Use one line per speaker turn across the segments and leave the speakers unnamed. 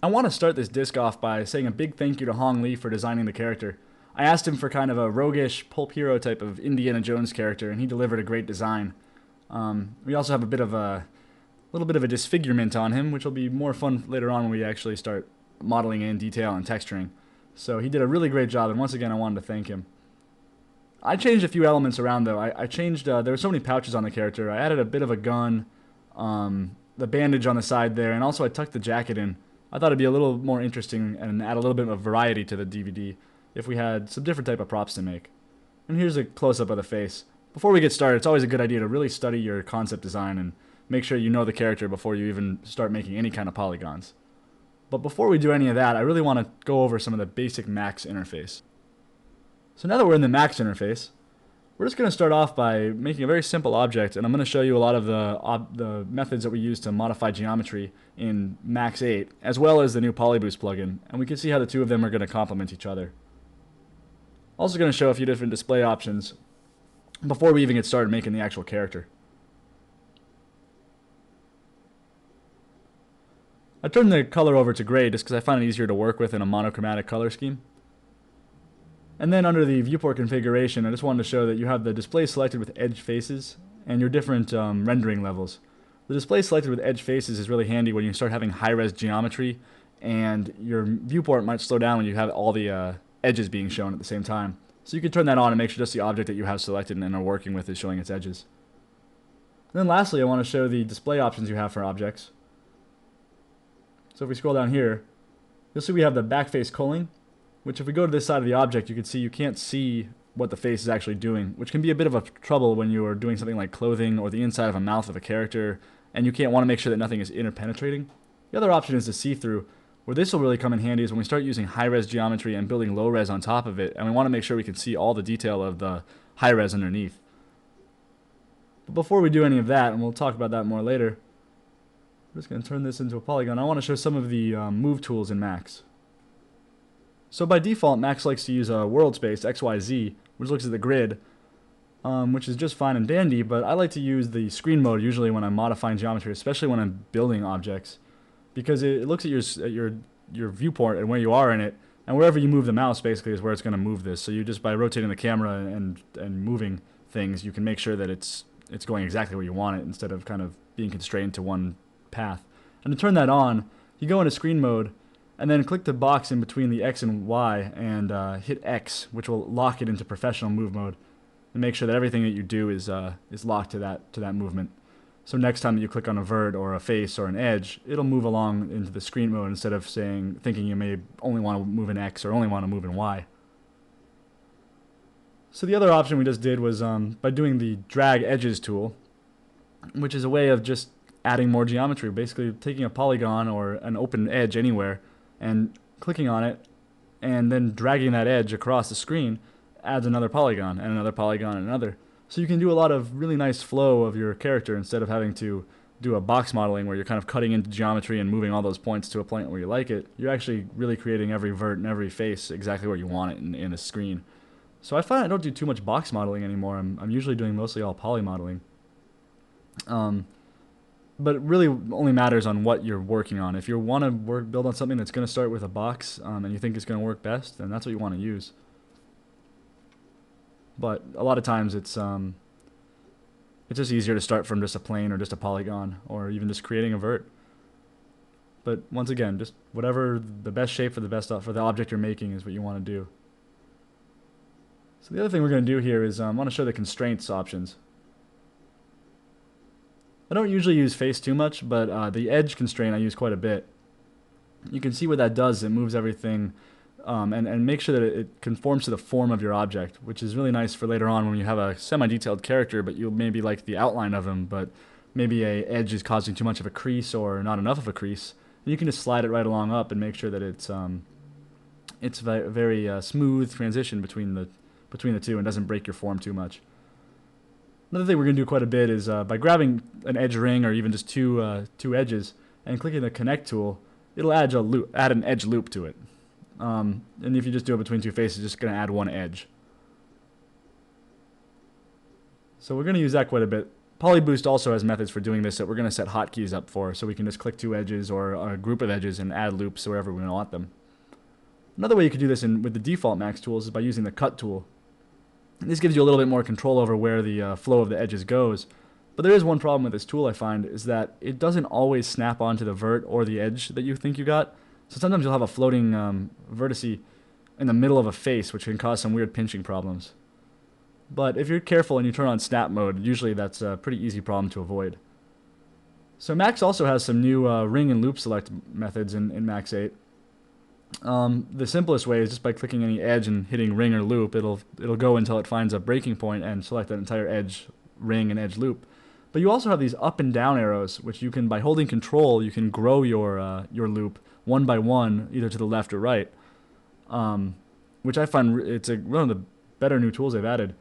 I want to start this disc off by saying a big thank you to Hong Lee for designing the character. I asked him for kind of a roguish pulp hero type of Indiana Jones character, and he delivered a great design. We also have a little bit of a disfigurement on him, which will be more fun later on when we actually start modeling in detail and texturing. So he did a really great job, and once again, I wanted to thank him. I changed a few elements around though. I changed. There were so many pouches on the character. I added a bit of a gun, the bandage on the side there, and also I tucked the jacket in. I thought it'd be a little more interesting and add a little bit of variety to the DVD if we had some different type of props to make. And here's a close-up of the face. Before we get started, it's always a good idea to really study your concept design and make sure you know the character before you even start making any kind of polygons. But before we do any of that, I really want to go over some of the basic Max interface. So now that we're in the Max interface, we're just going to start off by making a very simple object, and I'm going to show you a lot of the methods that we use to modify geometry in Max 8, as well as the new Polyboost plugin, and we can see how the two of them are going to complement each other. Also going to show a few different display options before we even get started making the actual character. I turned the color over to gray just because I find it easier to work with in a monochromatic color scheme. And then under the viewport configuration, I just wanted to show that you have the display selected with edge faces and your different rendering levels. The display selected with edge faces is really handy when you start having high-res geometry, and your viewport might slow down when you have all the edges being shown at the same time. So you can turn that on and make sure just the object that you have selected and are working with is showing its edges. And then lastly, I want to show the display options you have for objects. So if we scroll down here, you'll see we have the backface culling, which if we go to this side of the object, you can see you can't see what the face is actually doing, which can be a bit of a trouble when you are doing something like clothing or the inside of a mouth of a character, and you can't want to make sure that nothing is interpenetrating. The other option is the see-through, where this will really come in handy is when we start using high-res geometry and building low-res on top of it, and we want to make sure we can see all the detail of the high-res underneath. But before we do any of that, and we'll talk about that more later, I'm just going to turn this into a polygon. I want to show some of the move tools in Max. So by default, Max likes to use a world space, XYZ, which looks at the grid, which is just fine and dandy, but I like to use the screen mode usually when I'm modifying geometry, especially when I'm building objects, because it looks at your viewport and where you are in it, and wherever you move the mouse basically is where it's going to move this. So you just, by rotating the camera and moving things, you can make sure that it's going exactly where you want it instead of kind of being constrained to one path. And to turn that on, you go into screen mode, and then click the box in between the X and Y and hit X, which will lock it into professional move mode, and make sure that everything that you do is locked to that movement. So next time that you click on a vert or a face or an edge, it'll move along into the screen mode instead of thinking you may only want to move in X or only want to move in Y. So the other option we just did was by doing the drag edges tool, which is a way of just adding more geometry, basically taking a polygon or an open edge anywhere and clicking on it and then dragging that edge across the screen adds another polygon and another polygon and another. So you can do a lot of really nice flow of your character instead of having to do a box modeling where you're kind of cutting into geometry and moving all those points to a point where you like it. You're actually really creating every vert and every face exactly where you want it in a screen. So I find I don't do too much box modeling anymore. I'm usually doing mostly all poly modeling. But it really only matters on what you're working on. If you want to build on something that's going to start with a box and you think it's going to work best, then that's what you want to use. But a lot of times it's just easier to start from just a plane or just a polygon or even just creating a vert. But once again, just whatever the best shape for the object you're making is what you want to do. So the other thing we're going to do here is I want to show the constraints options. I don't usually use face too much, but the edge constraint I use quite a bit. You can see what that does. It moves everything and make sure that it conforms to the form of your object, which is really nice for later on when you have a semi-detailed character, but you'll maybe like the outline of him, but maybe a edge is causing too much of a crease or not enough of a crease. And you can just slide it right along up and make sure that it's a very smooth transition between the two and doesn't break your form too much. Another thing we're going to do quite a bit is by grabbing an edge ring or even just two edges and clicking the connect tool, it'll add an edge loop to it. And if you just do it between two faces, it's just going to add one edge. So we're going to use that quite a bit. Polyboost also has methods for doing this that we're going to set hotkeys up for, so we can just click two edges or a group of edges and add loops wherever we want them. Another way you could do this with the default Max tools is by using the cut tool. This gives you a little bit more control over where the flow of the edges goes. But there is one problem with this tool, I find, is that it doesn't always snap onto the vert or the edge that you think you got. So sometimes you'll have a floating vertice in the middle of a face, which can cause some weird pinching problems. But if you're careful and you turn on snap mode, usually that's a pretty easy problem to avoid. So Max also has some new ring and loop select methods in Max 8. The simplest way is just by clicking any edge and hitting ring or loop. It'll go until it finds a breaking point and select that entire edge, ring, and edge loop. But you also have these up and down arrows, which you can, by holding control, you can grow your loop one by one, either to the left or right. Which I find it's one of the better new tools they've added.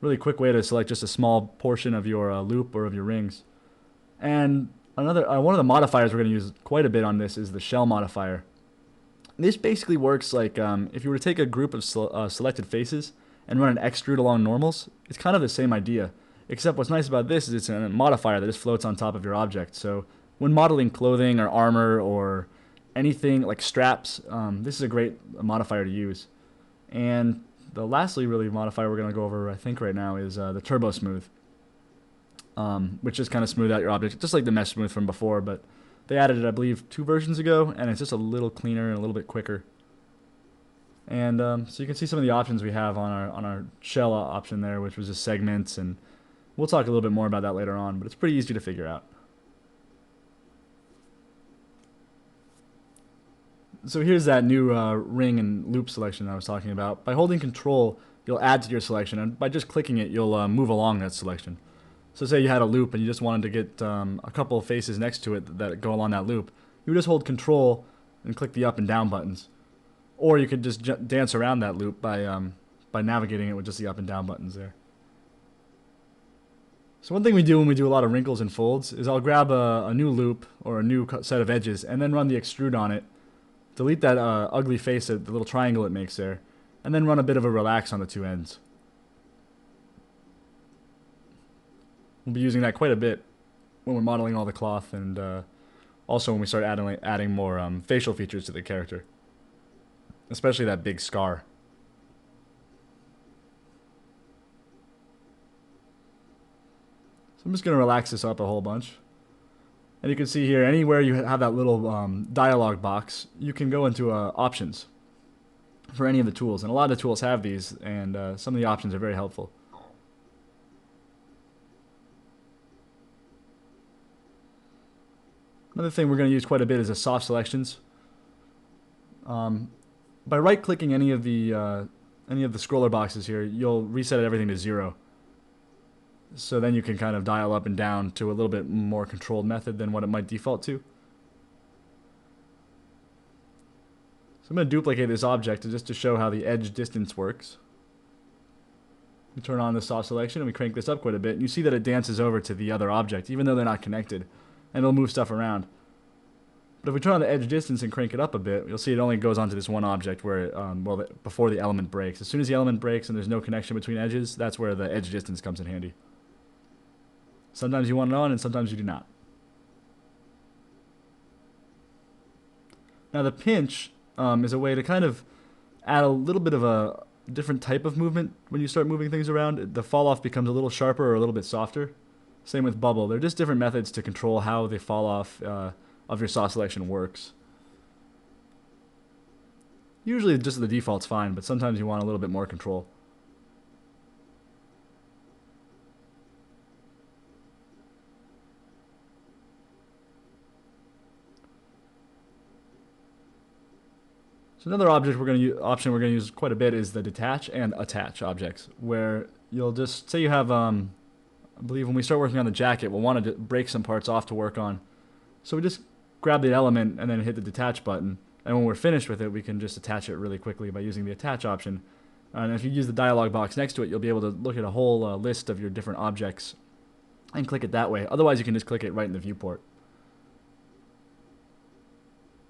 Really quick way to select just a small portion of your loop or of your rings. And one of the modifiers we're going to use quite a bit on this is the shell modifier. This basically works like if you were to take a group of selected faces and run an extrude along normals, it's kind of the same idea. Except what's nice about this is it's a modifier that just floats on top of your object. So when modeling clothing or armor or anything like straps, this is a great modifier to use. And the lastly really modifier we're going to go over, I think, right now is the Turbo Smooth, which just kind of smooth out your object, just like the Mesh Smooth from before, but they added it, I believe, 2 versions ago, and it's just a little cleaner and a little bit quicker. And so you can see some of the options we have on our shell option there, which was just segments, and we'll talk a little bit more about that later on, but it's pretty easy to figure out. So here's that new ring and loop selection I was talking about. By holding control, you'll add to your selection, and by just clicking it, you'll move along that selection. So say you had a loop and you just wanted to get a couple of faces next to it that go along that loop. You would just hold control and click the up and down buttons. Or you could just dance around that loop by navigating it with just the up and down buttons there. So one thing we do when we do a lot of wrinkles and folds is I'll grab a new loop or a new set of edges and then run the extrude on it. Delete that ugly face, the little triangle it makes there, and then run a bit of a relax on the two ends. We'll be using that quite a bit when we're modeling all the cloth, and also when we start adding more facial features to the character, especially that big scar. So I'm just going to relax this up a whole bunch. And you can see here, anywhere you have that little dialog box, you can go into options for any of the tools. And a lot of the tools have these, and some of the options are very helpful. Another thing we're going to use quite a bit is the soft selections. By right-clicking any of the scroller boxes here, you'll reset everything to 0. So then you can kind of dial up and down to a little bit more controlled method than what it might default to. So I'm going to duplicate this object just to show how the edge distance works. We turn on the soft selection and we crank this up quite a bit, and you see that it dances over to the other object, even though they're not connected, and it'll move stuff around. But if we turn on the edge distance and crank it up a bit, you'll see it only goes onto this one object where before the element breaks. As soon as the element breaks and there's no connection between edges, that's where the edge distance comes in handy. Sometimes you want it on and sometimes you do not. Now the pinch is a way to kind of add a little bit of a different type of movement when you start moving things around. The fall off becomes a little sharper or a little bit softer. Same with bubble. They're just different methods to control how the fall off of your soft selection works. Usually just the default's fine, but sometimes you want a little bit more control. So another option we're going to use quite a bit is the detach and attach objects, where you'll just say you have I believe when we start working on the jacket, we'll want to break some parts off to work on. So we just grab the element and then hit the detach button, and when we're finished with it, we can just attach it really quickly by using the attach option. And if you use the dialog box next to it, you'll be able to look at a whole list of your different objects and click it that way. Otherwise, you can just click it right in the viewport.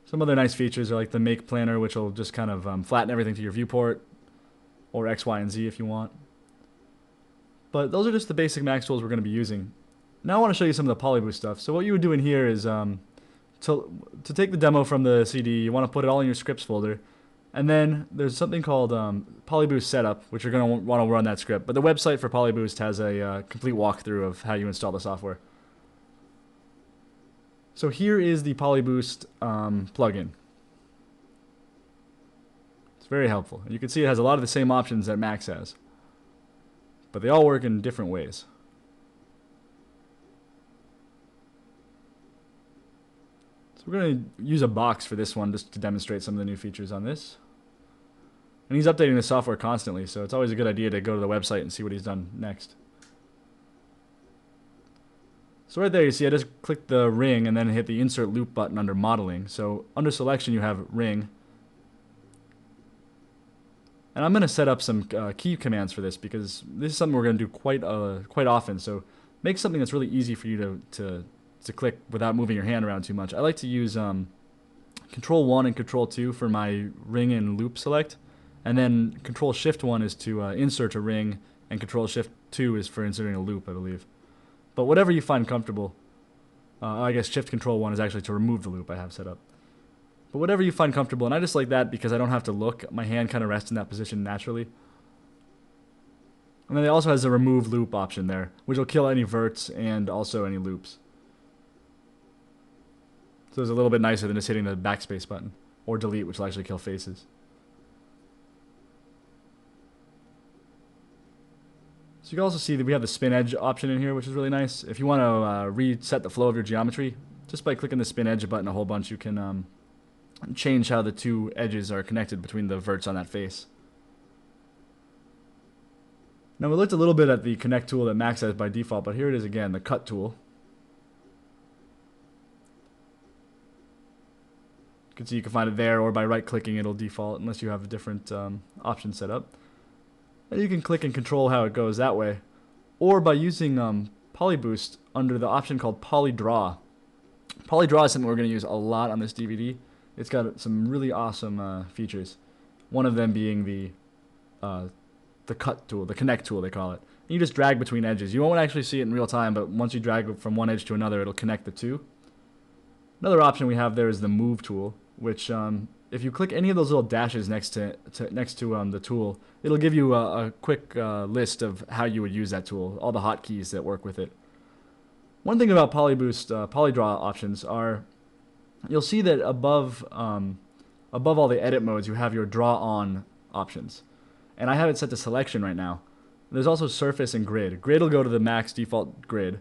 Some other nice features are like the make planner, which will just kind of flatten everything to your viewport, or X, Y, and Z if you want. But those are just the basic Max tools we're going to be using. Now I want to show you some of the polyboost stuff. So what you would do in here is to take the demo from the CD, you want to put it all in your scripts folder. And then there's something called Polyboost Setup, which you're going to want to run that script. But the website for Polyboost has a complete walkthrough of how you install the software. So here is the Polyboost plugin. It's very helpful. You can see it has a lot of the same options that Max has, but they all work in different ways. So we're going to use a box for this one just to demonstrate some of the new features on this. And he's updating the software constantly, so it's always a good idea to go to the website and see what he's done next. So right there you see I just clicked the ring and then hit the insert loop button under modeling. So under selection you have ring. And I'm going to set up some key commands for this because this is something we're going to do quite often. So make something that's really easy for you to click without moving your hand around too much. I like to use Control 1 and Control 2 for my ring and loop select. And then Control Shift 1 is to insert a ring, and Control Shift 2 is for inserting a loop, I believe. But whatever you find comfortable. I guess Shift Control 1 is actually to remove the loop I have set up. But whatever you find comfortable, and I just like that because I don't have to look. My hand kind of rests in that position naturally. And then it also has a remove loop option there, which will kill any verts and also any loops. So it's a little bit nicer than just hitting the backspace button, or delete, which will actually kill faces. So you can also see that we have the spin edge option in here, which is really nice. If you want to reset the flow of your geometry, just by clicking the spin edge button a whole bunch, you can change how the two edges are connected between the verts on that face. Now we looked a little bit at the connect tool that Max has by default, but here it is again, the cut tool. You can see you can find it there, or by right clicking it'll default unless you have a different option set up. And you can click and control how it goes that way, or by using Polyboost under the option called Polydraw. Polydraw is something we're going to use a lot on this DVD. It's got some really awesome features. One of them being the cut tool, the connect tool they call it. And you just drag between edges. You won't actually see it in real time, but once you drag from one edge to another, it'll connect the two. Another option we have there is the move tool, which if you click any of those little dashes next to the tool, it'll give you a quick list of how you would use that tool, all the hotkeys that work with it. One thing about Polyboost Polydraw options are you'll see that above all the edit modes, you have your draw on options. And I have it set to selection right now. There's also surface and grid. Grid will go to the max default grid.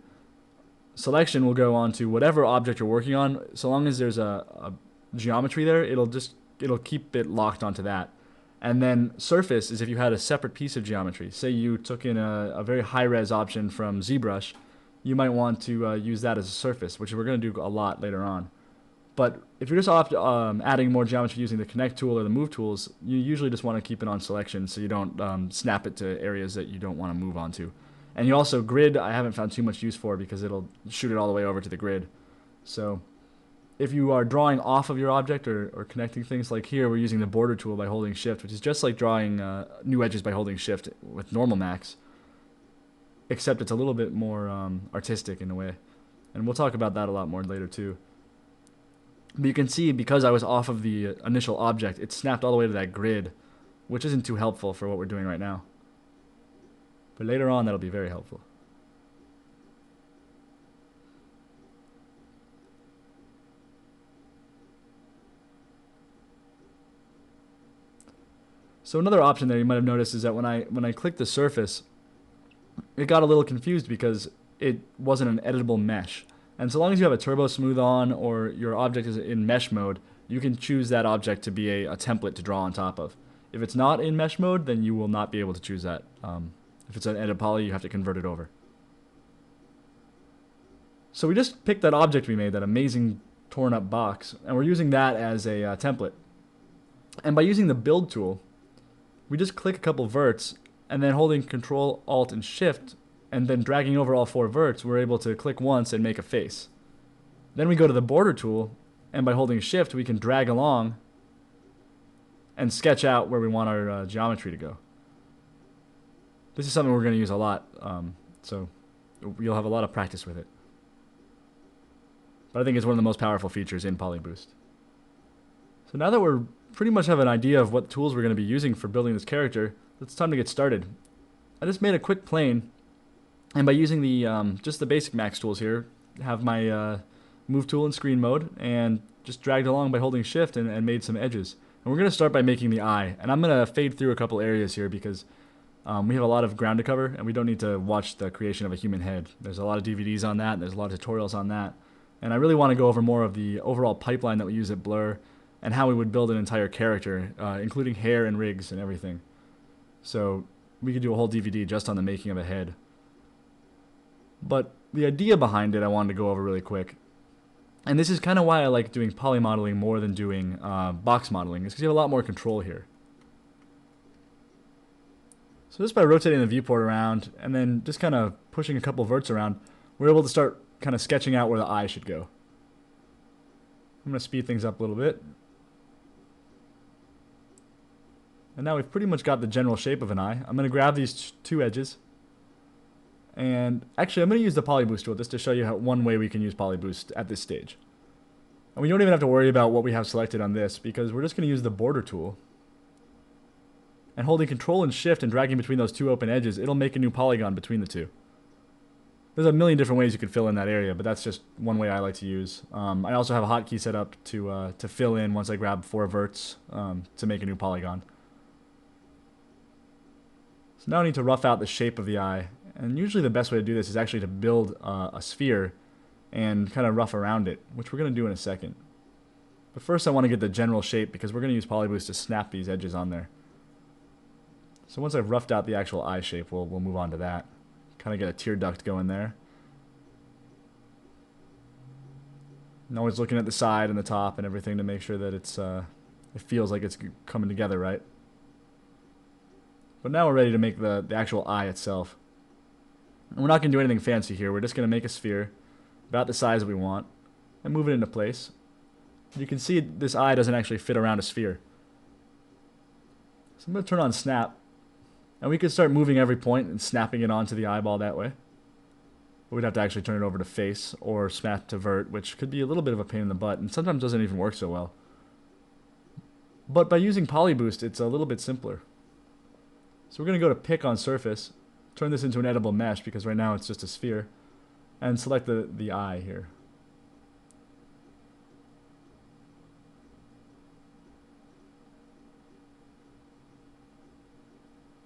Selection will go on to whatever object you're working on. So long as there's a geometry there, it'll keep it locked onto that. And then surface is if you had a separate piece of geometry. Say you took in a very high-res option from ZBrush, you might want to use that as a surface, which we're going to do a lot later on. But if you're just adding more geometry using the connect tool or the move tools, you usually just want to keep it on selection so you don't snap it to areas that you don't want to move onto. And you also, grid, I haven't found too much use for because it'll shoot it all the way over to the grid. So if you are drawing off of your object or connecting things, like here we're using the border tool by holding shift, which is just like drawing new edges by holding shift with normal Max, except it's a little bit more artistic in a way. And we'll talk about that a lot more later too. But you can see because I was off of the initial object, it snapped all the way to that grid, which isn't too helpful for what we're doing right now. But later on, that'll be very helpful. So another option there you might have noticed is that when I clicked the surface, it got a little confused because it wasn't an editable mesh. And so long as you have a turbo smooth on or your object is in mesh mode, you can choose that object to be a template to draw on top of. If it's not in mesh mode, then you will not be able to choose that. If it's an edit poly, you have to convert it over. So we just picked that object we made, that amazing torn up box, and we're using that as a template. And by using the build tool, we just click a couple verts, and then holding Control, Alt, and Shift, and then dragging over all 4 verts, we're able to click once and make a face. Then we go to the border tool, and by holding Shift, we can drag along and sketch out where we want our geometry to go. This is something we're going to use a lot, so you'll have a lot of practice with it. but I think it's one of the most powerful features in PolyBoost. So now that we're pretty much have an idea of what tools we're going to be using for building this character, it's time to get started. I just made a quick plane, and by using the just the basic max tools here, have my move tool in screen mode, and just dragged along by holding shift and made some edges. And we're going to start by making the eye, and I'm going to fade through a couple areas here because we have a lot of ground to cover, and we don't need to watch the creation of a human head. There's a lot of DVDs on that, and there's a lot of tutorials on that. And I really want to go over more of the overall pipeline that we use at Blur, and how we would build an entire character, including hair and rigs and everything. So we could do a whole DVD just on the making of a head. But the idea behind it I wanted to go over really quick. And this is kind of why I like doing poly modeling more than doing box modeling, is because you have a lot more control here. So just by rotating the viewport around and then just kind of pushing a couple verts around, we're able to start kind of sketching out where the eye should go. I'm going to speed things up a little bit. And now we've pretty much got the general shape of an eye. I'm going to grab these two edges. And actually, I'm going to use the PolyBoost tool just to show you one way we can use PolyBoost at this stage. And we don't even have to worry about what we have selected on this, because we're just going to use the border tool. And holding Control and Shift and dragging between those two open edges, it'll make a new polygon between the two. There's a million different ways you could fill in that area, but that's just one way I like to use. I also have a hotkey set up to fill in once I grab 4 verts to make a new polygon. So now I need to rough out the shape of the eye, and usually the best way to do this is actually to build a sphere and kind of rough around it, which we're going to do in a second. But first I want to get the general shape, because we're going to use PolyBoost to snap these edges on there. So once I've roughed out the actual eye shape, we'll move on to that. Kind of get a tear duct going there. And always looking at the side and the top and everything to make sure that it feels like it's coming together right. But now we're ready to make the actual eye itself. And we're not going to do anything fancy here. We're just going to make a sphere about the size that we want and move it into place. You can see this eye doesn't actually fit around a sphere. So I'm going to turn on snap. And we could start moving every point and snapping it onto the eyeball that way. But we'd have to actually turn it over to face or snap to vert, which could be a little bit of a pain in the butt and sometimes doesn't even work so well. But by using PolyBoost, it's a little bit simpler. So we're going to go to Pick on Surface, turn this into an edible mesh because right now it's just a sphere, and select the eye here.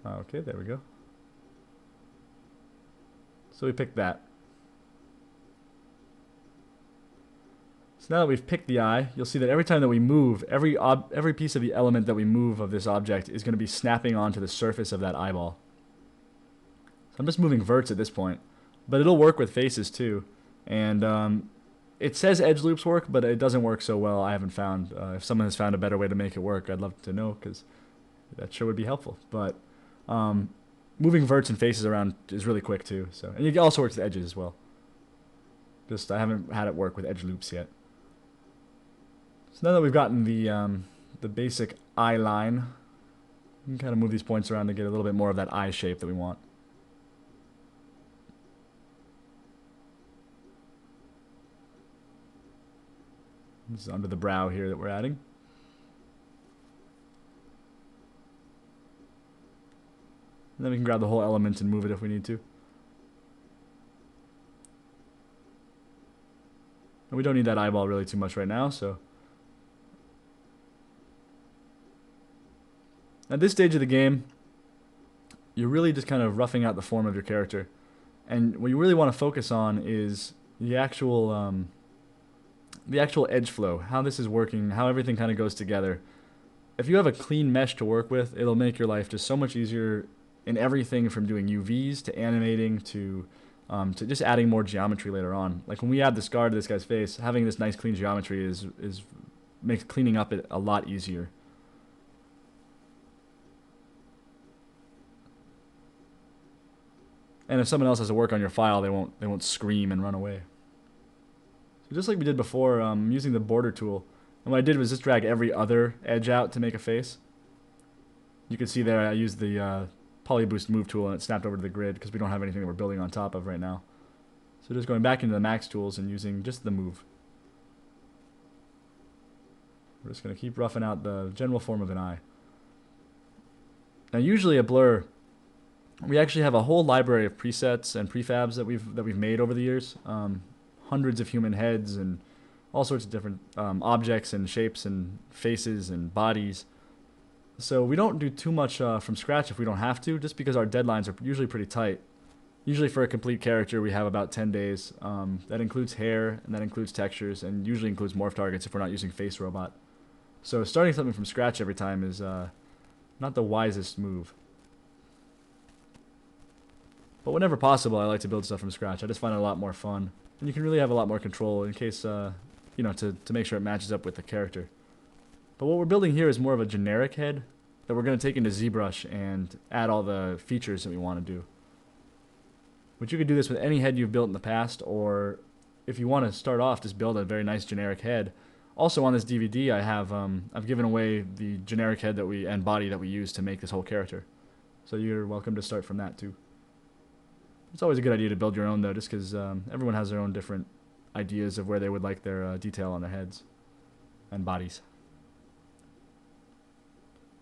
Okay, there we go. So we picked that. So now that we've picked the eye, you'll see that every time that we move, every piece of the element that we move of this object is going to be snapping onto the surface of that eyeball. So I'm just moving verts at this point, but it'll work with faces too. And it says edge loops work, but it doesn't work so well, I haven't found. If someone has found a better way to make it work, I'd love to know, because that sure would be helpful. But moving verts and faces around is really quick too. So, and it also works with edges as well. Just I haven't had it work with edge loops yet. So now that we've gotten the basic eye line, we can kind of move these points around to get a little bit more of that eye shape that we want. This is under the brow here that we're adding. And then we can grab the whole element and move it if we need to. And we don't need that eyeball really too much right now, so. At this stage of the game, you're really just kind of roughing out the form of your character. And what you really want to focus on is the actual edge flow, how this is working, how everything kind of goes together. If you have a clean mesh to work with, it'll make your life just so much easier in everything from doing UVs to animating to just adding more geometry later on. Like when we add the scar to this guy's face, having this nice clean geometry makes cleaning up it a lot easier. And if someone else has to work on your file, they won't scream and run away. So just like we did before, I'm using the border tool. And what I did was just drag every other edge out to make a face. You can see there I used the PolyBoost move tool and it snapped over to the grid because we don't have anything that we're building on top of right now. So just going back into the max tools and using just the move. We're just going to keep roughing out the general form of an eye. Now usually a blur, we actually have a whole library of presets and prefabs that we've made over the years. Hundreds of human heads and all sorts of different objects and shapes and faces and bodies. So we don't do too much from scratch if we don't have to, just because our deadlines are usually pretty tight. Usually for a complete character we have about 10 days. That includes hair, and that includes textures, and usually includes morph targets if we're not using Face Robot. So starting something from scratch every time is not the wisest move. But whenever possible, I like to build stuff from scratch. I just find it a lot more fun. And you can really have a lot more control in case, you know, to make sure it matches up with the character. But what we're building here is more of a generic head that we're going to take into ZBrush and add all the features that we want to do. But you could do this with any head you've built in the past, or if you want to start off, just build a very nice generic head. Also on this DVD, I have I've given away the generic head that and body that we use to make this whole character. So you're welcome to start from that too. It's always a good idea to build your own though, just because everyone has their own different ideas of where they would like their detail on their heads and bodies.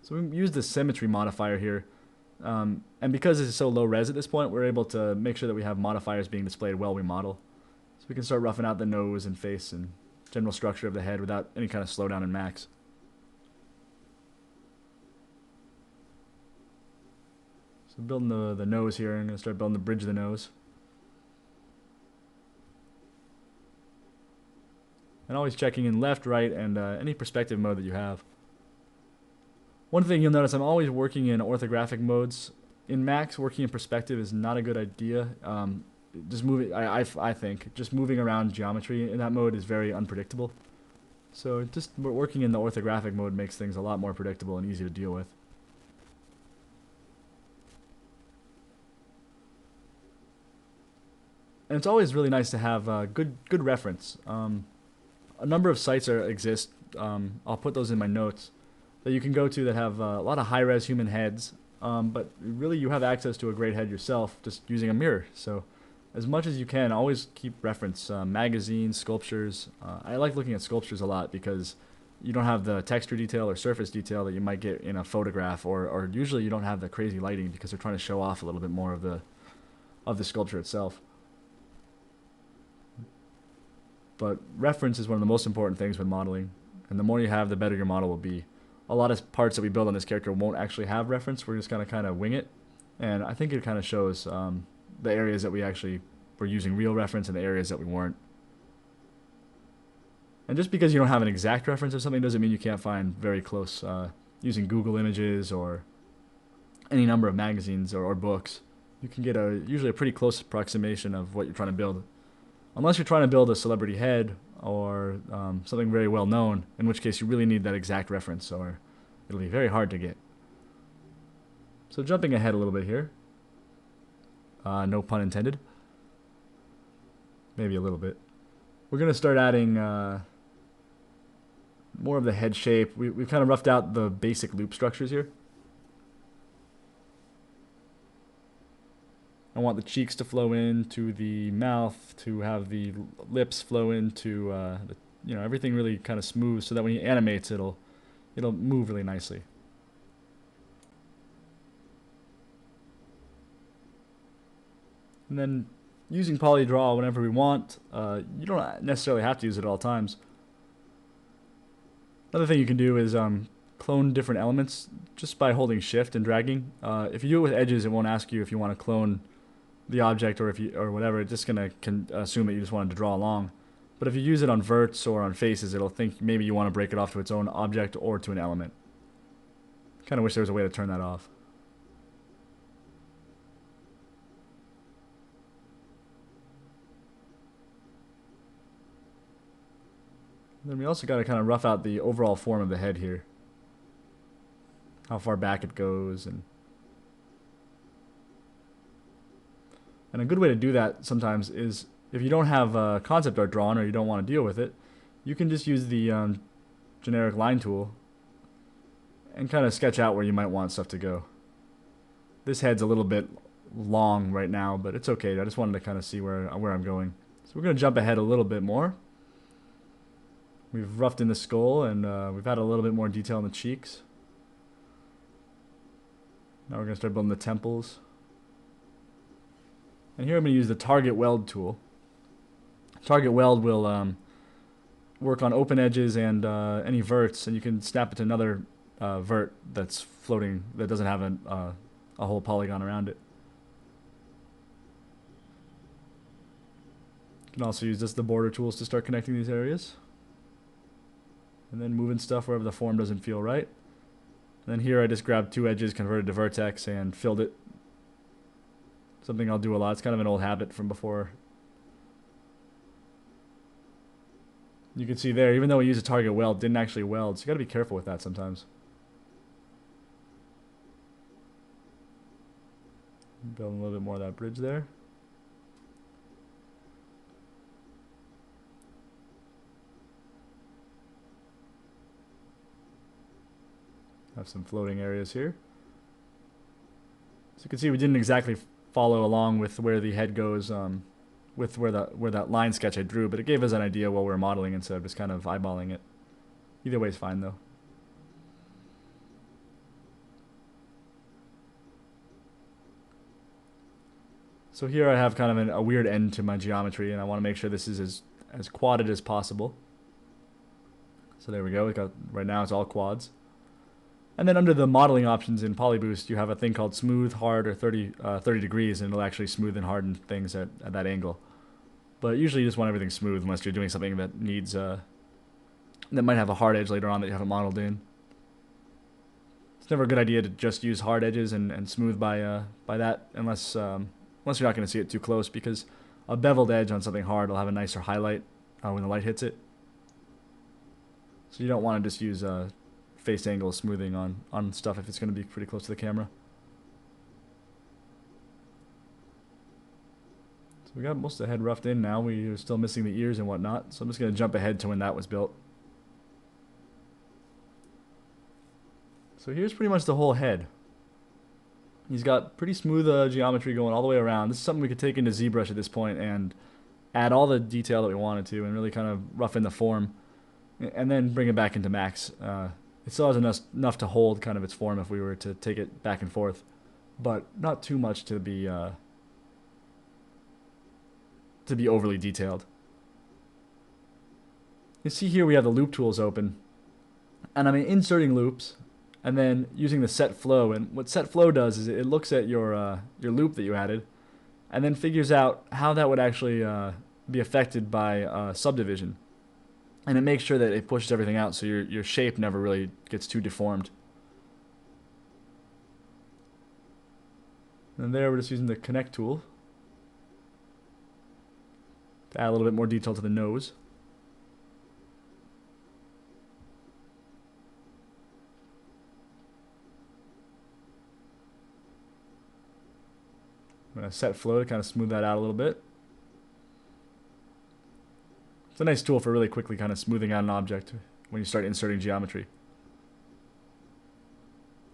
So we use the symmetry modifier here, and because this is so low res at this point, we're able to make sure that we have modifiers being displayed while we model. So we can start roughing out the nose and face and general structure of the head without any kind of slowdown in max. So building the nose here, I'm going to start building the bridge of the nose. And always checking in left, right, and any perspective mode that you have. One thing you'll notice, I'm always working in orthographic modes. In Max, working in perspective is not a good idea. Just moving, I think, just moving around geometry in that mode is very unpredictable. So just working in the orthographic mode makes things a lot more predictable and easy to deal with. And it's always really nice to have good reference. A number of sites exist. I'll put those in my notes that you can go to that have a lot of high-res human heads. But really, you have access to a great head yourself just using a mirror. So as much as you can, always keep reference. Magazines, sculptures. I like looking at sculptures a lot because you don't have the texture detail or surface detail that you might get in a photograph, or usually you don't have the crazy lighting because they're trying to show off a little bit more of the sculpture itself. But reference is one of the most important things with modeling, and the more you have, the better your model will be. A lot of parts that we build on this character won't actually have reference. We're just going to kind of wing it, and I think it kind of shows the areas that we actually were using real reference and the areas that we weren't. And just because you don't have an exact reference of something doesn't mean you can't find very close using Google Images or any number of magazines or books. You can get usually a pretty close approximation of what you're trying to build. Unless you're trying to build a celebrity head or something very well known, in which case you really need that exact reference, or it'll be very hard to get. So jumping ahead a little bit here. No pun intended. Maybe a little bit. We're going to start adding more of the head shape. We've kind of roughed out the basic loop structures here. I want the cheeks to flow into the mouth, to have the lips flow into, everything really kind of smooth, so that when he animates, it'll move really nicely. And then using PolyDraw whenever we want. You don't necessarily have to use it at all times. Another thing you can do is clone different elements just by holding Shift and dragging. If you do it with edges, it won't ask you if you want to clone the object or whatever. It's just gonna assume that you just wanted to draw along. But if you use it on verts or on faces, it'll think maybe you want to break it off to its own object or to an element. Kind of wish there was a way to turn that off. And then we also got to kind of rough out the overall form of the head here. How far back it goes, and a good way to do that sometimes is if you don't have concept art drawn or you don't want to deal with it, you can just use the generic line tool and kind of sketch out where you might want stuff to go. This head's a little bit long right now, but it's okay. I just wanted to kind of see where I'm going. So we're going to jump ahead a little bit more. We've roughed in the skull, and we've had a little bit more detail in the cheeks. Now we're going to start building the temples. And here I'm going to use the Target Weld tool. Target Weld will work on open edges and any verts, and you can snap it to another vert that's floating, that doesn't have a whole polygon around it. You can also use just the border tools to start connecting these areas. And then moving stuff wherever the form doesn't feel right. And then here I just grabbed two edges, converted to vertex, and filled it. Something I'll do a lot. It's kind of an old habit from before. You can see there, even though we use a Target Weld, didn't actually weld. So you got to be careful with that sometimes. Building a little bit more of that bridge there. Have some floating areas here. So you can see we didn't exactly follow along with where the head goes, with where that line sketch I drew, but it gave us an idea while we were modeling instead of just kind of eyeballing it. Either way is fine though. So here I have kind of a weird end to my geometry, and I want to make sure this is as quadded as possible. So there we go. We got, right now it's all quads. And then under the modeling options in Polyboost, you have a thing called smooth, hard, or 30 degrees, and it'll actually smooth and harden things at that angle. But usually you just want everything smooth unless you're doing something that needs, that might have a hard edge later on that you haven't modeled in. It's never a good idea to just use hard edges and smooth by that unless you're not going to see it too close, because a beveled edge on something hard will have a nicer highlight when the light hits it. So you don't want to just use face angle smoothing on stuff if it's going to be pretty close to the camera. So we got most of the head roughed in now. We are still missing the ears and whatnot, so I'm just going to jump ahead to when that was built. So here's pretty much the whole head. He's got pretty smooth geometry going all the way around. This is something we could take into ZBrush at this point and add all the detail that we wanted to and really kind of rough in the form and then bring it back into Max. It still has enough to hold kind of its form if we were to take it back and forth, but not too much to be overly detailed. You see here we have the loop tools open, and I'm inserting loops and then using the set flow. And what set flow does is it looks at your loop that you added and then figures out how that would actually be affected by subdivision. And it makes sure that it pushes everything out so your shape never really gets too deformed. And there we're just using the connect tool to add a little bit more detail to the nose. I'm going to set flow to kind of smooth that out a little bit. It's a nice tool for really quickly kind of smoothing out an object when you start inserting geometry.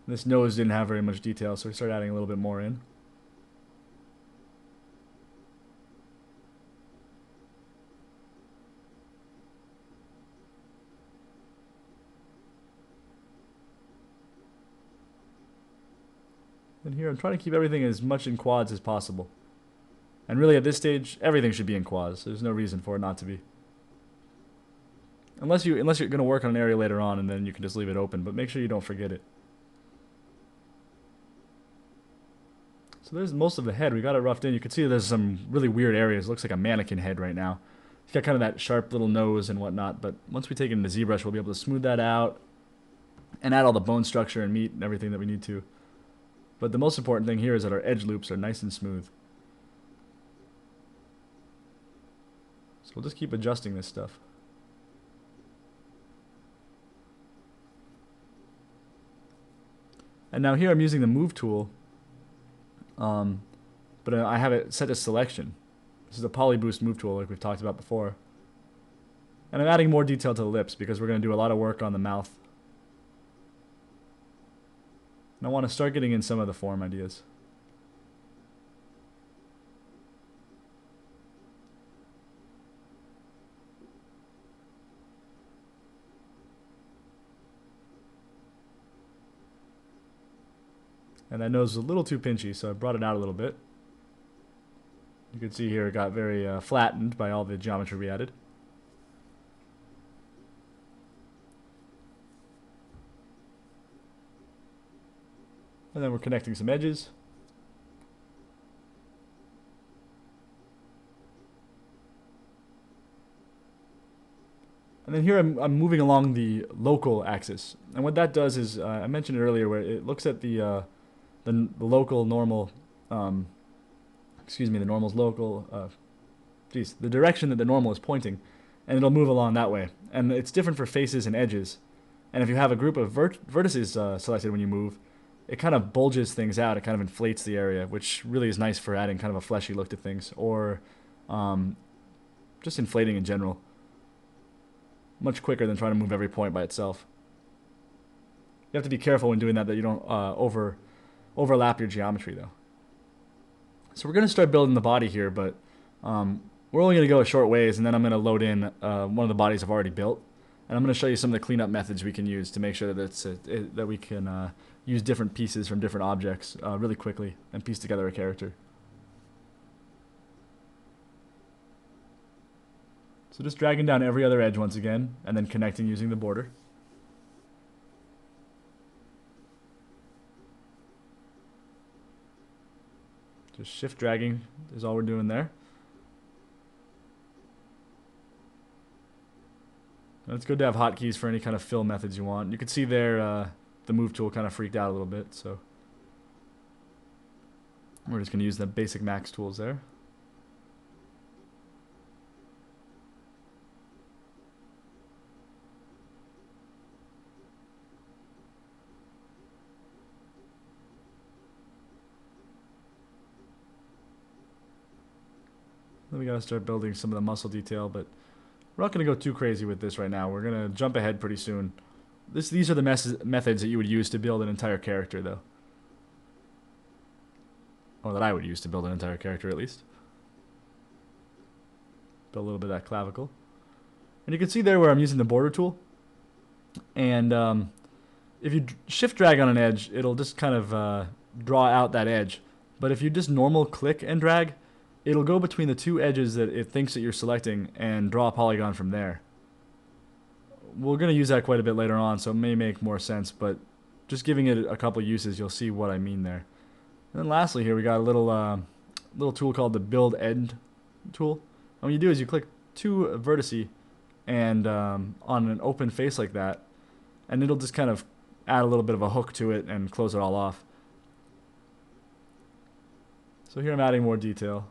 This nose didn't have very much detail, so we started adding a little bit more in. And here I'm trying to keep everything as much in quads as possible. And really at this stage, everything should be in quads. There's no reason for it not to be. Unless you're going to work on an area later on, and then you can just leave it open, but make sure you don't forget it. So there's most of the head. We got it roughed in. You can see there's some really weird areas. It looks like a mannequin head right now. It's got kind of that sharp little nose and whatnot, but once we take it into ZBrush, we'll be able to smooth that out and add all the bone structure and meat and everything that we need to. But the most important thing here is that our edge loops are nice and smooth. So we'll just keep adjusting this stuff. And now here I'm using the move tool, but I have it set to selection. This is a Polyboost move tool like we've talked about before. And I'm adding more detail to the lips because we're going to do a lot of work on the mouth. And I want to start getting in some of the form ideas. And that nose is a little too pinchy, so I brought it out a little bit. You can see here it got very flattened by all the geometry we added. And then we're connecting some edges. And then here I'm moving along the local axis. And what that does is, I mentioned it earlier, where it looks at the local normal, the normal's local, the direction that the normal is pointing, and it'll move along that way. And it's different for faces and edges. And if you have a group of vertices selected when you move, it kind of bulges things out. It kind of inflates the area, which really is nice for adding kind of a fleshy look to things, or just inflating in general. Much quicker than trying to move every point by itself. You have to be careful when doing that you don't overlap your geometry, though. So we're going to start building the body here, but we're only going to go a short ways, and then I'm going to load in one of the bodies I've already built. And I'm going to show you some of the cleanup methods we can use to make sure that we can use different pieces from different objects really quickly and piece together a character. So just dragging down every other edge once again, and then connecting using the border. Just shift dragging is all we're doing there. And it's good to have hotkeys for any kind of fill methods you want. You can see there the move tool kind of freaked out a little bit, so we're just going to use the basic max tools there. Then we gotta start building some of the muscle detail, but we're not gonna go too crazy with this right now. We're gonna jump ahead pretty soon. These are the methods that you would use to build an entire character, though. Or that I would use to build an entire character, at least. Build a little bit of that clavicle. And you can see there where I'm using the border tool. And if you shift drag on an edge, it'll just kind of draw out that edge. But if you just normal click and drag, it'll go between the two edges that it thinks that you're selecting and draw a polygon from there. We're going to use that quite a bit later on, so it may make more sense, but just giving it a couple uses, you'll see what I mean there. And then lastly here, we got a little tool called the Build End tool. And what you do is you click two vertices and on an open face like that, and it'll just kind of add a little bit of a hook to it and close it all off. So here I'm adding more detail.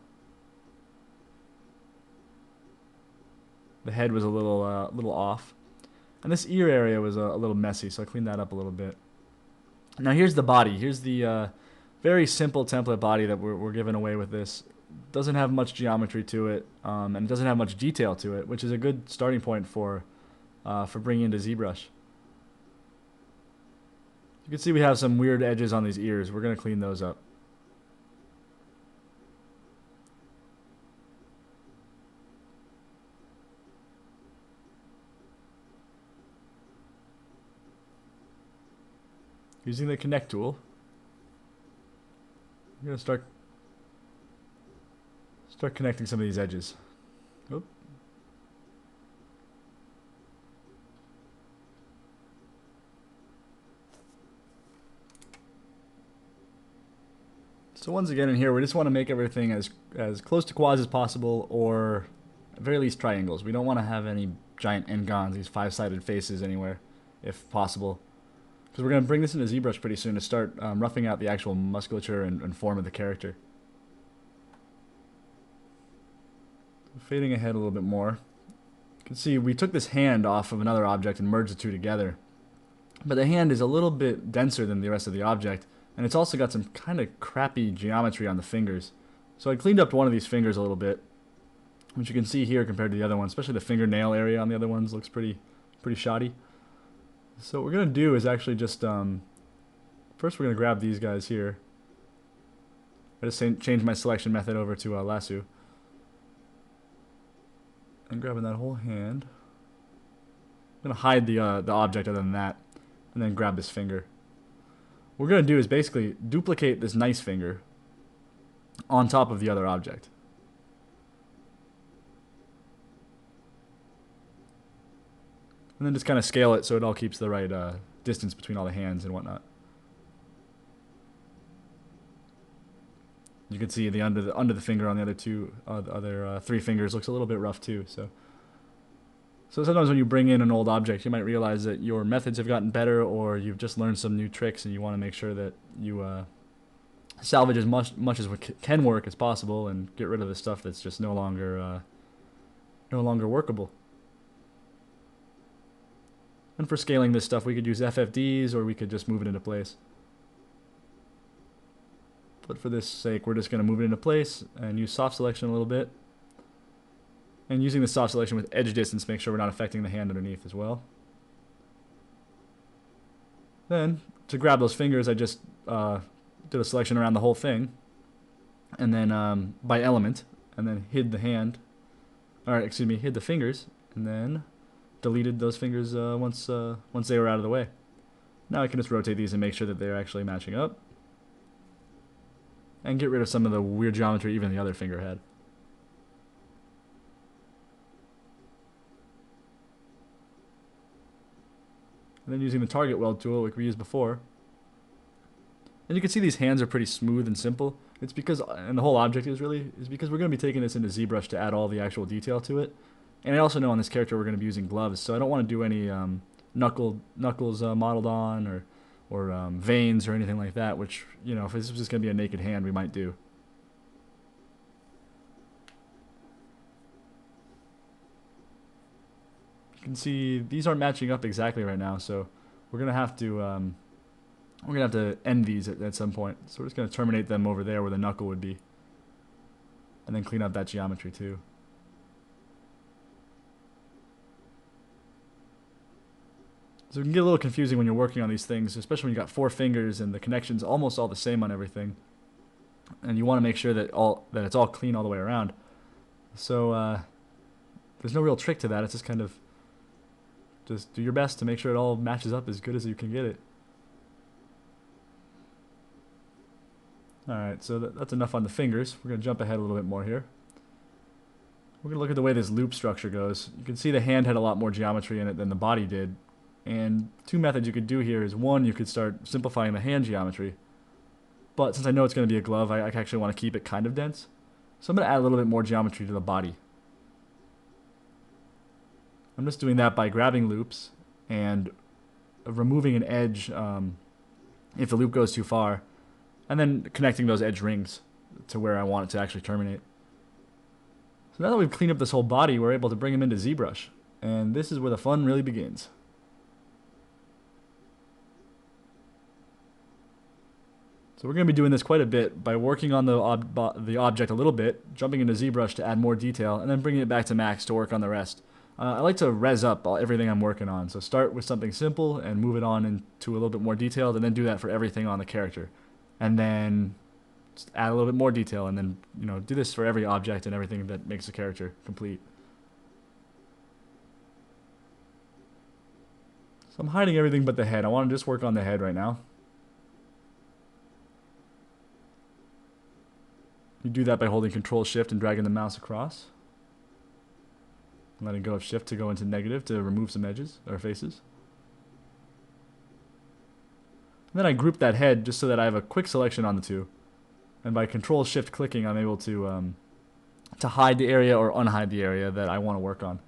The head was a little off. And this ear area was a little messy, so I cleaned that up a little bit. Now here's the body. Here's the very simple template body that we're giving away with this. Doesn't have much geometry to it, and it doesn't have much detail to it, which is a good starting point for bringing into ZBrush. You can see we have some weird edges on these ears. We're going to clean those up. Using the connect tool, I'm going to start connecting some of these edges. Oop. So once again in here, we just want to make everything as close to quads as possible, or at very least triangles. We don't want to have any giant n-gons, these five-sided faces anywhere, if possible. Because we're going to bring this into ZBrush pretty soon to start roughing out the actual musculature and form of the character. Fading ahead a little bit more. You can see we took this hand off of another object and merged the two together. But the hand is a little bit denser than the rest of the object, and it's also got some kind of crappy geometry on the fingers. So I cleaned up one of these fingers a little bit, which you can see here compared to the other one, especially the fingernail area on the other ones looks pretty shoddy. So what we're going to do is actually just, first we're going to grab these guys here. I just changed my selection method over to lasso. And grabbing that whole hand. I'm going to hide the object other than that, and then grab this finger. what we're going to do is basically duplicate this nice finger on top of the other object. And then just kind of scale it so it all keeps the right distance between all the hands and whatnot. You can see the under the finger on the other three fingers looks a little bit rough too. So sometimes when you bring in an old object, you might realize that your methods have gotten better, or you've just learned some new tricks, and you want to make sure that you salvage as much as can work as possible, and get rid of the stuff that's just no longer workable. And for scaling this stuff, we could use FFDs, or we could just move it into place. But for this sake, we're just going to move it into place and use soft selection a little bit. And using the soft selection with edge distance, make sure we're not affecting the hand underneath as well. Then, to grab those fingers, I just did a selection around the whole thing. And then by element, and then hid the hand. Hid the fingers, and then deleted those fingers once they were out of the way. Now I can just rotate these and make sure that they're actually matching up. And get rid of some of the weird geometry even the other finger had. And then using the target weld tool like we used before. And you can see these hands are pretty smooth and simple. It's because, and the whole object is because we're going to be taking this into ZBrush to add all the actual detail to it. And I also know on this character we're going to be using gloves, so I don't want to do any knuckles modeled on, or veins or anything like that, which, you know, if this was just going to be a naked hand, we might do. You can see these aren't matching up exactly right now, so we're going to have to end these at some point. So we're just going to terminate them over there where the knuckle would be, and then clean up that geometry too. So it can get a little confusing when you're working on these things, especially when you've got 4 fingers and the connection's almost all the same on everything. And you want to make sure that it's all clean all the way around. So there's no real trick to that. It's just kind of just do your best to make sure it all matches up as good as you can get it. Alright, so that's enough on the fingers. We're going to jump ahead a little bit more here. We're going to look at the way this loop structure goes. You can see the hand had a lot more geometry in it than the body did. And 2 methods you could do here is, one, you could start simplifying the hand geometry. But since I know it's going to be a glove, I actually want to keep it kind of dense. So I'm going to add a little bit more geometry to the body. I'm just doing that by grabbing loops and removing an edge if the loop goes too far, and then connecting those edge rings to where I want it to actually terminate. So now that we've cleaned up this whole body, we're able to bring them into ZBrush. And this is where the fun really begins. So we're going to be doing this quite a bit by working on the object a little bit, jumping into ZBrush to add more detail, and then bringing it back to Max to work on the rest. I like to res up everything I'm working on. So start with something simple and move it on into a little bit more detailed, and then do that for everything on the character. And then just add a little bit more detail, and then, you know, do this for every object and everything that makes the character complete. So I'm hiding everything but the head. I want to just work on the head right now. You do that by holding Control-Shift and dragging the mouse across. And letting go of Shift to go into negative to remove some edges or faces. And then I group that head just so that I have a quick selection on the two. And by Control-Shift clicking, I'm able to hide the area or unhide the area that I want to work on.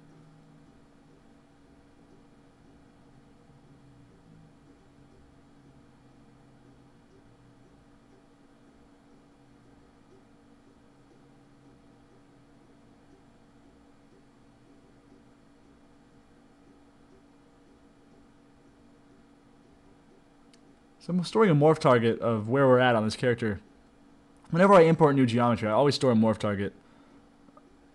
So I'm storing a morph target of where we're at on this character. Whenever I import new geometry, I always store a morph target.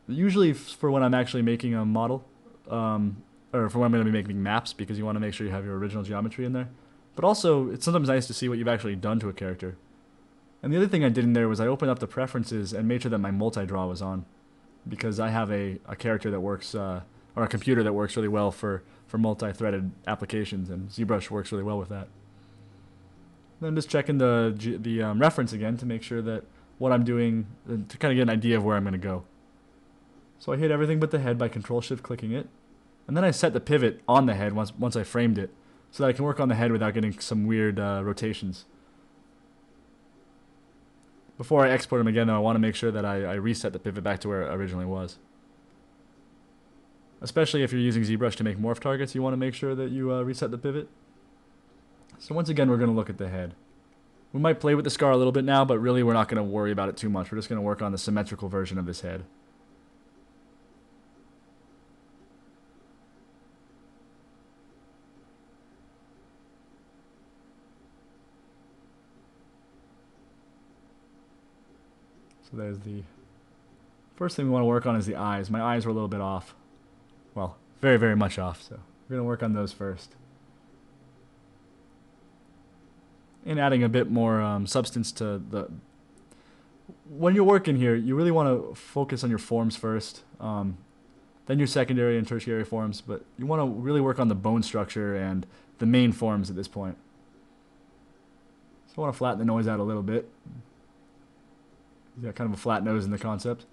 Usually for when I'm actually making a model, or for when I'm going to be making maps, because you want to make sure you have your original geometry in there. But also, it's sometimes nice to see what you've actually done to a character. And the other thing I did in there was I opened up the preferences and made sure that my multi-draw was on. Because I have a character that works, or a computer that works really well for multi-threaded applications, and ZBrush works really well with that. Then just checking the reference again to make sure that what I'm doing, to kind of get an idea of where I'm going to go. So I hit everything but the head by Control-Shift clicking it. And then I set the pivot on the head once I framed it, so that I can work on the head without getting some weird rotations. Before I export them again, though, I want to make sure that I reset the pivot back to where it originally was. Especially if you're using ZBrush to make morph targets, you want to make sure that you reset the pivot. So once again, we're going to look at the head. We might play with the scar a little bit now, but really we're not going to worry about it too much. We're just going to work on the symmetrical version of this head. So there's the first thing we want to work on is the eyes. My eyes were a little bit off. Well, very, very much off, so we're going to work on those first. And adding a bit more substance to the... When you're working here, you really want to focus on your forms first, then your secondary and tertiary forms, but you want to really work on the bone structure and the main forms at this point. So I want to flatten the nose out a little bit. He's got kind of a flat nose in the concept.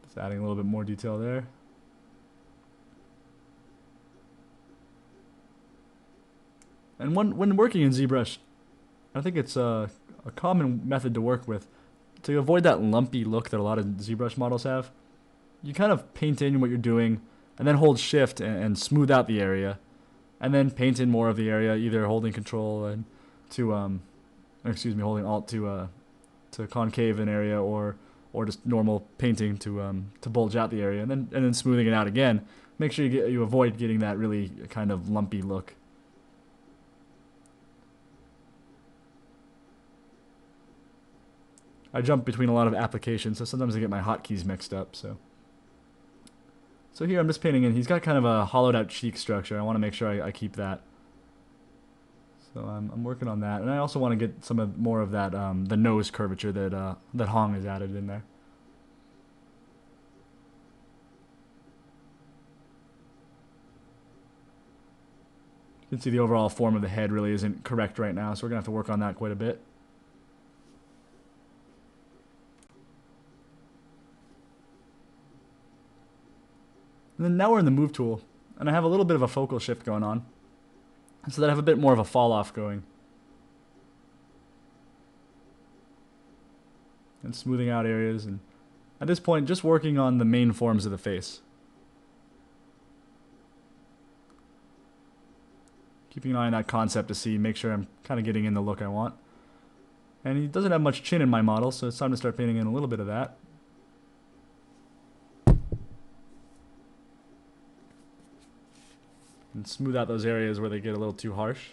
Just adding a little bit more detail there. And when working in ZBrush, I think it's a common method to work with. To avoid that lumpy look that a lot of ZBrush models have, you kind of paint in what you're doing, and then hold Shift and smooth out the area, and then paint in more of the area, either holding Control and holding Alt to concave an area, or just normal painting to bulge out the area, and then smoothing it out again. Make sure you avoid getting that really kind of lumpy look. I jump between a lot of applications, so sometimes I get my hotkeys mixed up. So here I'm just painting in. He's got kind of a hollowed out cheek structure. I want to make sure I keep that. So I'm working on that, and I also want to get more of that the nose curvature that Hong has added in there. You can see the overall form of the head really isn't correct right now, so we're gonna have to work on that quite a bit. And then now we're in the move tool, and I have a little bit of a focal shift going on, so that I have a bit more of a fall off going. And smoothing out areas, and at this point just working on the main forms of the face. Keeping an eye on that concept to make sure I'm kind of getting in the look I want. And he doesn't have much chin in my model, so it's time to start painting in a little bit of that. And smooth out those areas where they get a little too harsh.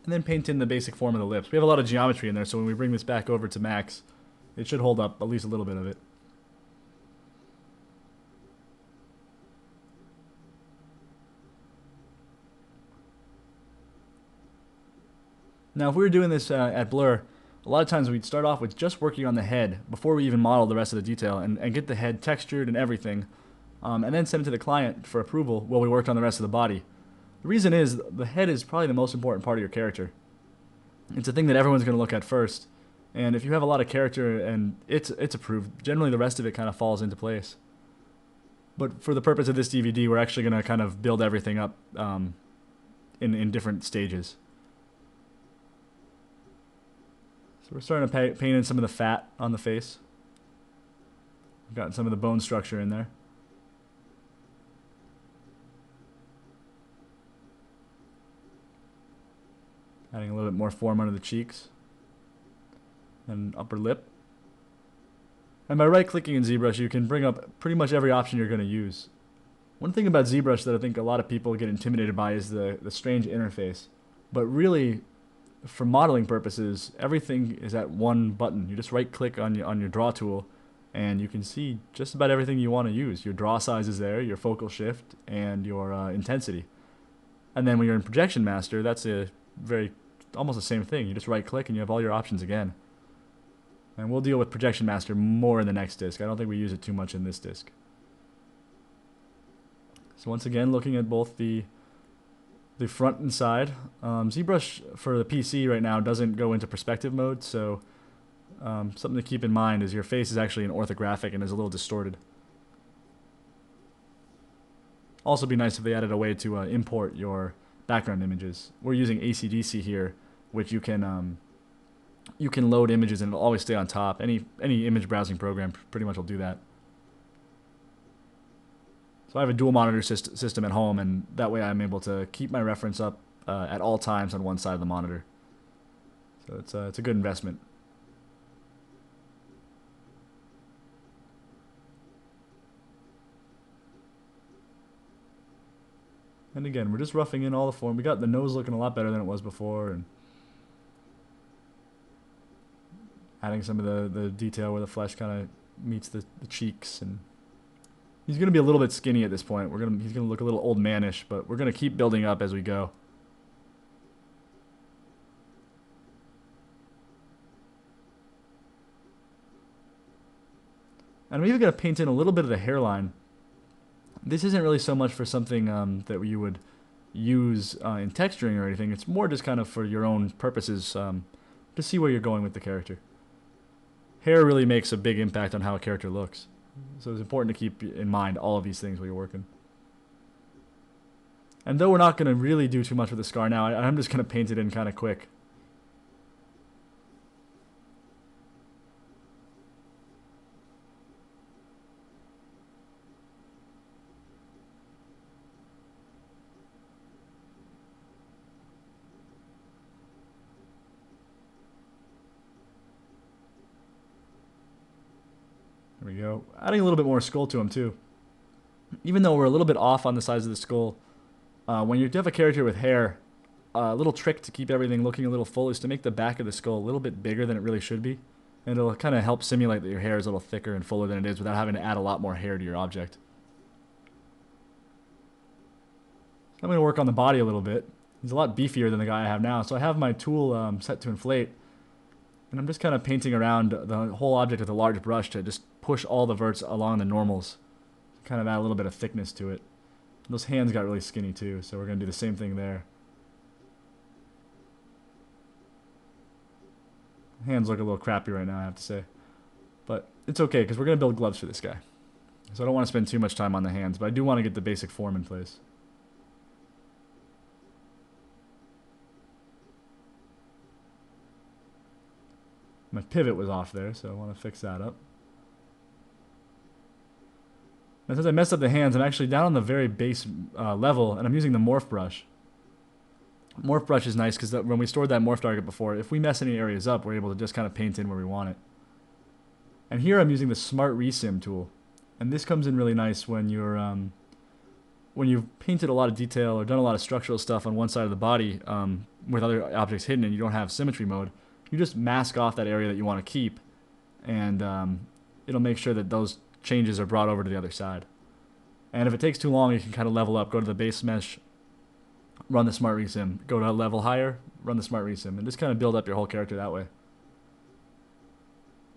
And then paint in the basic form of the lips. We have a lot of geometry in there, so when we bring this back over to Max, it should hold up at least a little bit of it. Now, if we were doing this at Blur, a lot of times we'd start off with just working on the head before we even model the rest of the detail and get the head textured and everything, and then send it to the client for approval while we worked on the rest of the body. The reason is the head is probably the most important part of your character. It's a thing that everyone's going to look at first, and if you have a lot of character and it's approved, generally the rest of it kind of falls into place. But for the purpose of this DVD, we're actually going to kind of build everything up in different stages. So we're starting to paint in some of the fat on the face. We've got some of the bone structure in there. Adding a little bit more form under the cheeks and upper lip. And by right-clicking in ZBrush, you can bring up pretty much every option you're going to use. One thing about ZBrush that I think a lot of people get intimidated by is the strange interface. But really, for modeling purposes, everything is at one button. You just right-click on your draw tool, and you can see just about everything you want to use. Your draw size is there, your focal shift, and your intensity. And then when you're in Projection Master, that's a very almost the same thing. You just right click and you have all your options again. And we'll deal with Projection Master more in the next disc. I don't think we use it too much in this disc. So once again, looking at both the front and side. ZBrush for the PC right now doesn't go into perspective mode, so something to keep in mind is your face is actually in orthographic and is a little distorted. Also be nice if they added a way to import your background images. We're using ACDC here, which you can load images and it'll always stay on top. Any image browsing program pretty much will do that. So I have a dual monitor system at home, and that way I'm able to keep my reference up at all times on one side of the monitor. So it's a good investment. And again, we're just roughing in all the form. We got the nose looking a lot better than it was before, and adding some of the detail where the flesh kind of meets the cheeks. And he's going to be a little bit skinny at this point. He's going to look a little old manish, but we're going to keep building up as we go. And I'm even going to paint in a little bit of the hairline. This isn't really so much for something that you would use in texturing or anything. It's more just kind of for your own purposes to see where you're going with the character. Hair really makes a big impact on how a character looks. So it's important to keep in mind all of these things while you're working. And though we're not going to really do too much with the scar now, I'm just going to paint it in kind of quick. There we go. Adding a little bit more skull to him too. Even though we're a little bit off on the size of the skull, when you have a character with hair, a little trick to keep everything looking a little full is to make the back of the skull a little bit bigger than it really should be. And it'll kind of help simulate that your hair is a little thicker and fuller than it is without having to add a lot more hair to your object. I'm going to work on the body a little bit. He's a lot beefier than the guy I have now, so I have my tool set to inflate. And I'm just kind of painting around the whole object with a large brush to just push all the verts along the normals. Kind of add a little bit of thickness to it. Those hands got really skinny too, so we're going to do the same thing there. Hands look a little crappy right now, I have to say. But it's okay, because we're going to build gloves for this guy. So I don't want to spend too much time on the hands, but I do want to get the basic form in place. My pivot was off there, so I want to fix that up. And since I messed up the hands, I'm actually down on the very base level, and I'm using the morph brush. Morph brush is nice because when we stored that morph target before, if we mess any areas up, we're able to just kind of paint in where we want it. And here I'm using the Smart Resim tool. And this comes in really nice when you're when you've painted a lot of detail or done a lot of structural stuff on one side of the body with other objects hidden and you don't have symmetry mode. You just mask off that area that you want to keep, and it'll make sure that those changes are brought over to the other side. And if it takes too long, you can kind of level up, go to the base mesh, run the Smart Resim, go to a level higher, run the Smart Resim, and just kind of build up your whole character that way.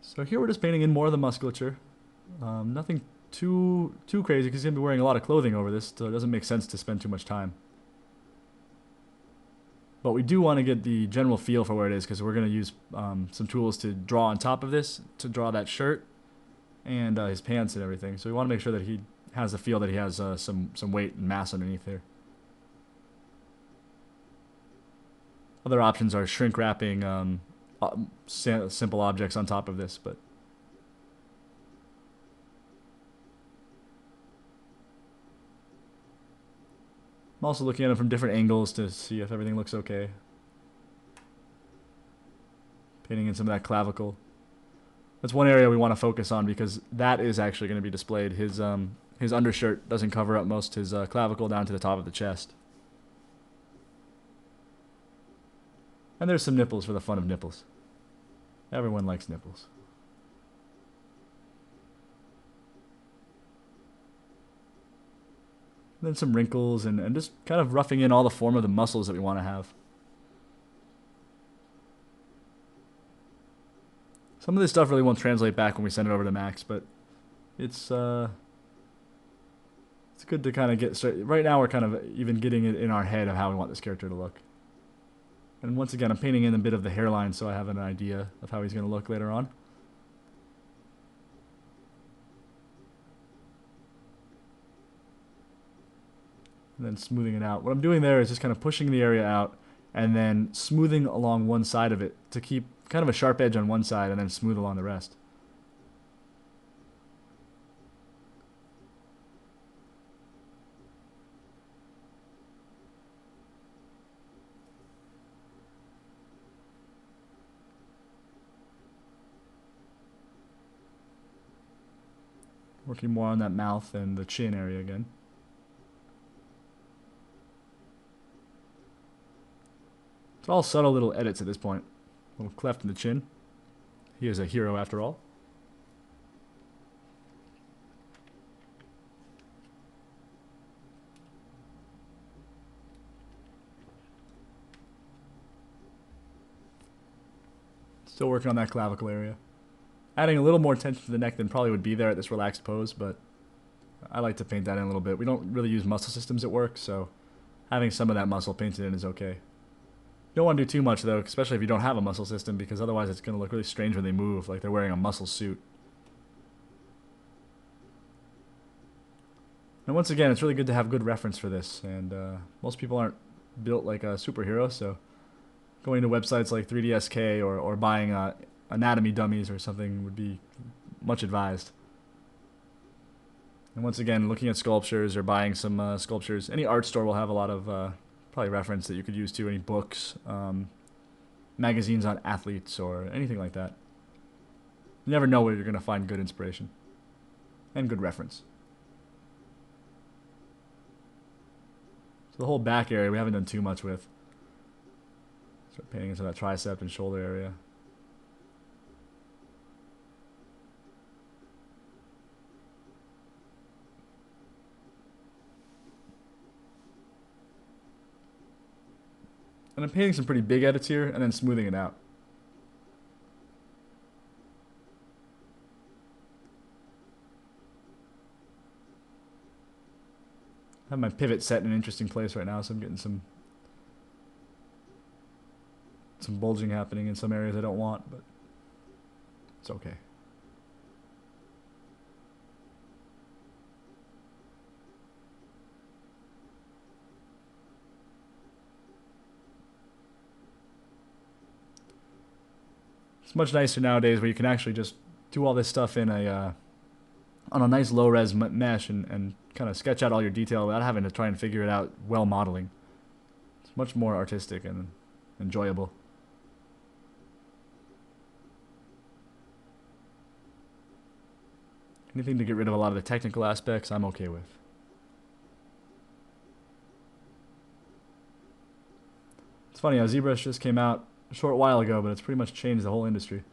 So here we're just painting in more of the musculature. Nothing too crazy because he's going to be wearing a lot of clothing over this, so it doesn't make sense to spend too much time. But we do want to get the general feel for where it is because we're going to use some tools to draw on top of this, to draw that shirt and his pants and everything. So we want to make sure that he has the feel that he has some weight and mass underneath here. Other options are shrink wrapping simple objects on top of this, but I'm also looking at it from different angles to see if everything looks okay. Painting in some of that clavicle. That's one area we want to focus on because that is actually going to be displayed. His undershirt doesn't cover up most his clavicle down to the top of the chest. And there's some nipples for the fun of nipples. Everyone likes nipples. And then some wrinkles and just kind of roughing in all the form of the muscles that we want to have. Some of this stuff really won't translate back when we send it over to Max, but it's good to kind of get started. Right now we're kind of even getting it in our head of how we want this character to look. And once again, I'm painting in a bit of the hairline so I have an idea of how he's going to look later on. And then smoothing it out. What I'm doing there is just kind of pushing the area out and then smoothing along one side of it to keep kind of a sharp edge on one side and then smooth along the rest. Working more on that mouth and the chin area again. It's all subtle little edits at this point. A little cleft in the chin. He is a hero after all. Still working on that clavicle area. Adding a little more tension to the neck than probably would be there at this relaxed pose, but I like to paint that in a little bit. We don't really use muscle systems at work, so having some of that muscle painted in is okay. You don't want to do too much, though, especially if you don't have a muscle system, because otherwise it's going to look really strange when they move, like they're wearing a muscle suit. And once again, it's really good to have good reference for this, and most people aren't built like a superhero, so going to websites like 3DSK or buying anatomy dummies or something would be much advised. And once again, looking at sculptures or buying some sculptures. Any art store will have a lot of probably reference that you could use to, any books, magazines on athletes, or anything like that. You never know where you're going to find good inspiration and good reference. So the whole back area we haven't done too much with. Start painting into that tricep and shoulder area. And I'm painting some pretty big edits here and then smoothing it out. I have my pivot set in an interesting place right now, so I'm getting some bulging happening in some areas I don't want, but it's okay. It's much nicer nowadays where you can actually just do all this stuff in a on a nice low-res mesh and kind of sketch out all your detail without having to try and figure it out while modeling. It's much more artistic and enjoyable. Anything to get rid of a lot of the technical aspects, I'm okay with. It's funny how ZBrush just came out a short while ago, but it's pretty much changed the whole industry.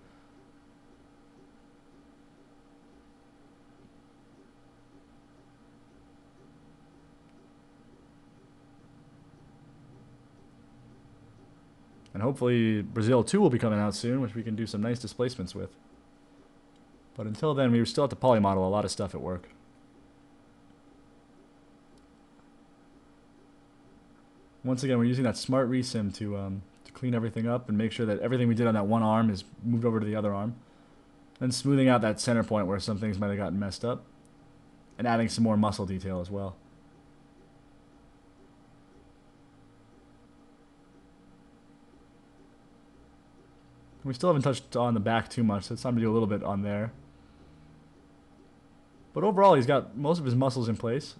And hopefully Brazil 2 will be coming out soon, which we can do some nice displacements with. But until then, we still have to polymodel a lot of stuff at work. Once again, we're using that smart resim to clean everything up and make sure that everything we did on that one arm is moved over to the other arm. Then smoothing out that center point where some things might have gotten messed up. And adding some more muscle detail as well. We still haven't touched on the back too much, so it's time to do a little bit on there. But overall, he's got most of his muscles in place.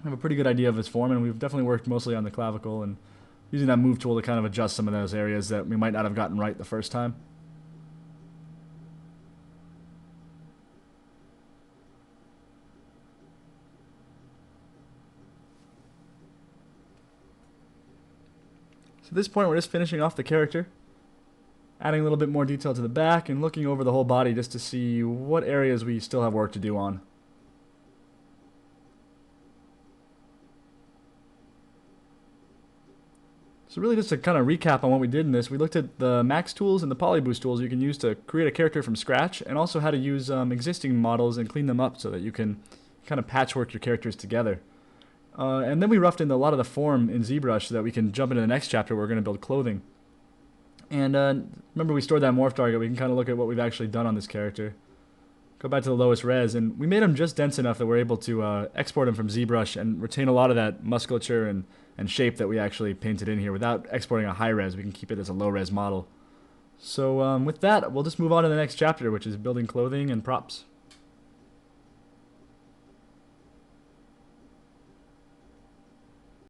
I have a pretty good idea of his form, and we've definitely worked mostly on the clavicle and using that move tool to kind of adjust some of those areas that we might not have gotten right the first time. So at this point, we're just finishing off the character, adding a little bit more detail to the back and looking over the whole body just to see what areas we still have work to do on. So really just to kind of recap on what we did in this, we looked at the max tools and the polyboost tools you can use to create a character from scratch, and also how to use existing models and clean them up so that you can kind of patchwork your characters together. And then we roughed in a lot of the form in ZBrush so that we can jump into the next chapter where we're going to build clothing. And remember we stored that morph target, we can kind of look at what we've actually done on this character. Go back to the lowest res, and we made him just dense enough that we're able to export him from ZBrush and retain a lot of that musculature and shape that we actually painted in here without exporting a high res. We can keep it as a low res model. So with that, we'll just move on to the next chapter, which is building clothing and props.